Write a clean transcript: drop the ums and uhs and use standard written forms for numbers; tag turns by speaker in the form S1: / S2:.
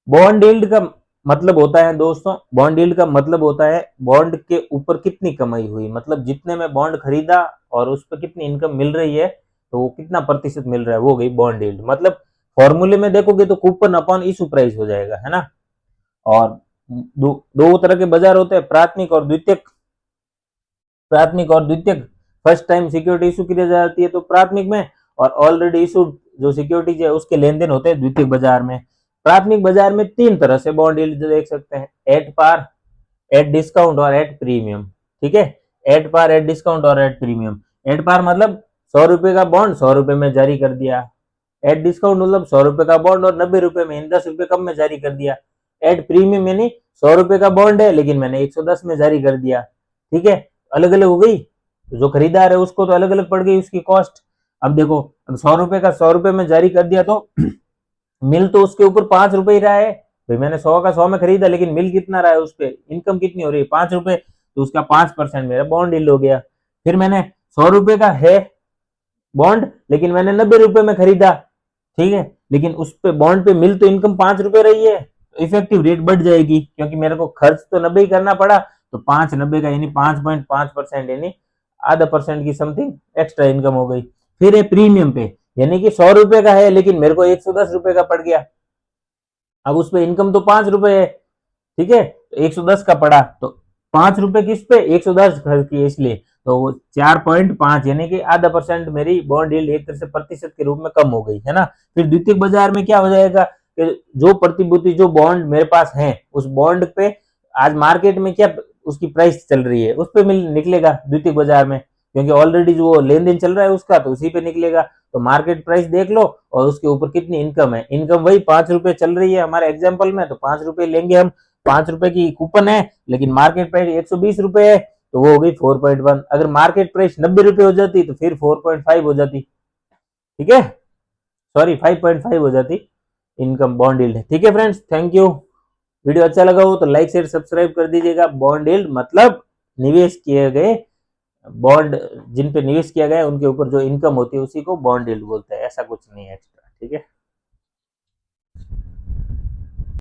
S1: Bond yield का मतलब होता है दोस्तों, बॉन्ड यील्ड का मतलब होता है बॉन्ड के ऊपर कितनी कमाई हुई, मतलब जितने में बॉन्ड खरीदा और उस पर कितनी इनकम मिल रही है, तो वो कितना प्रतिशत मिल रहा है, वो गई बॉन्ड यील्ड। मतलब फॉर्मूले में देखोगे तो कूपन अपॉन इशू प्राइस हो जाएगा, है ना। और दो तरह के बाजार होते हैं, प्राथमिक और द्वितीयक। प्राथमिक और द्वितीयक, फर्स्ट टाइम सिक्योरिटी इशू की जाती है तो प्राथमिक में, और ऑलरेडी इशूड जो सिक्योरिटीज है उसके लेन देन होते हैं द्वितीयक बाजार में। प्राथमिक बाजार में तीन तरह से बॉन्ड यील्ड देख सकते हैं, एट पार, एट डिस्काउंट और एट प्रीमियम। ठीक है, एट पार, एट डिस्काउंट और एट प्रीमियम। एट पार मतलब 100 रुपए का बॉन्ड 100 रुपए में जारी कर दिया। एट डिस्काउंट मतलब 100 रुपए का बॉन्ड और 90 रुपए में, 10 रुपए कम में जारी कर दिया। एट प्रीमियम यानी 100 रुपए का बॉन्ड है लेकिन मैंने 110 में जारी कर दिया। ठीक है, अलग अलग हो गई, जो खरीदार है उसको तो अलग अलग पड़ गई उसकी कॉस्ट। अब देखो, अब 100 रुपए का 100 रुपए में जारी कर दिया तो मिल तो उसके ऊपर 5 रुपए ही रहा है। भाई मैंने 100 का 100 में खरीदा लेकिन मिल कितना रहा है उस पर, इनकम कितनी हो रही है, 5 रुपए, तो उसका 5% मेरा बॉन्ड डील हो गया। फिर मैंने 100 रुपए का है बॉन्ड लेकिन मैंने 90 रुपए में खरीदा। ठीक है, लेकिन उस पे बॉन्ड पे मिल तो इनकम 5 रुपए रही है, तो इफेक्टिव रेट बढ़ जाएगी क्योंकि मेरे को खर्च तो 90 ही करना पड़ा, तो 5 90 का यानी 5.5% यानी आधा परसेंट की समथिंग एक्स्ट्रा इनकम हो गई। फिर है प्रीमियम पे, यानी कि 100 रुपए का है लेकिन मेरे को 110 रुपए का पड़ गया। अब उस पे इनकम तो 5 रुपए है, ठीक है, तो 110 का पड़ा, तो 5 रुपए किस पे, 110 खर्च किए इसलिए, तो 4.5 यानी कि आधा परसेंट मेरी बॉन्ड यील्ड एक तरह से प्रतिशत के रूप में कम हो गई, है ना। फिर द्वितीय बाजार में क्या हो जाएगा कि जो प्रतिभूति, जो बॉन्ड मेरे पास है, उस बॉन्ड पे आज मार्केट में क्या उसकी प्राइस चल रही है, उस पे मिल निकलेगा द्वितीय बाजार में, क्योंकि ऑलरेडी जो लेन देन चल रहा है उसका, तो उसी पे निकलेगा। तो मार्केट प्राइस देख लो और उसके ऊपर कितनी इनकम है, इनकम वही 5 रुपए चल रही है हमारे एग्जाम्पल में, तो 5 रुपए लेंगे हम। 5 रुपए की कूपन है लेकिन मार्केट प्राइस 120 रुपए है, तो वो हो गई 4.1। अगर मार्केट प्राइस 90 रुपए हो जाती तो फिर 4.5 हो जाती। ठीक है, सॉरी 5.5 हो जाती इनकम बॉन्ड यील्ड। ठीक है फ्रेंड्स, थैंक यू। वीडियो अच्छा लगा हो तो लाइक शेयर सब्सक्राइब कर दीजिएगा। बॉन्ड यील्ड मतलब निवेश किए गए बॉन्ड, जिन पे निवेश किया गया है उनके ऊपर जो इनकम होती है उसी को बॉन्ड यील्ड बोलते हैं, ऐसा कुछ नहीं है एक्स्ट्रा। ठीक है।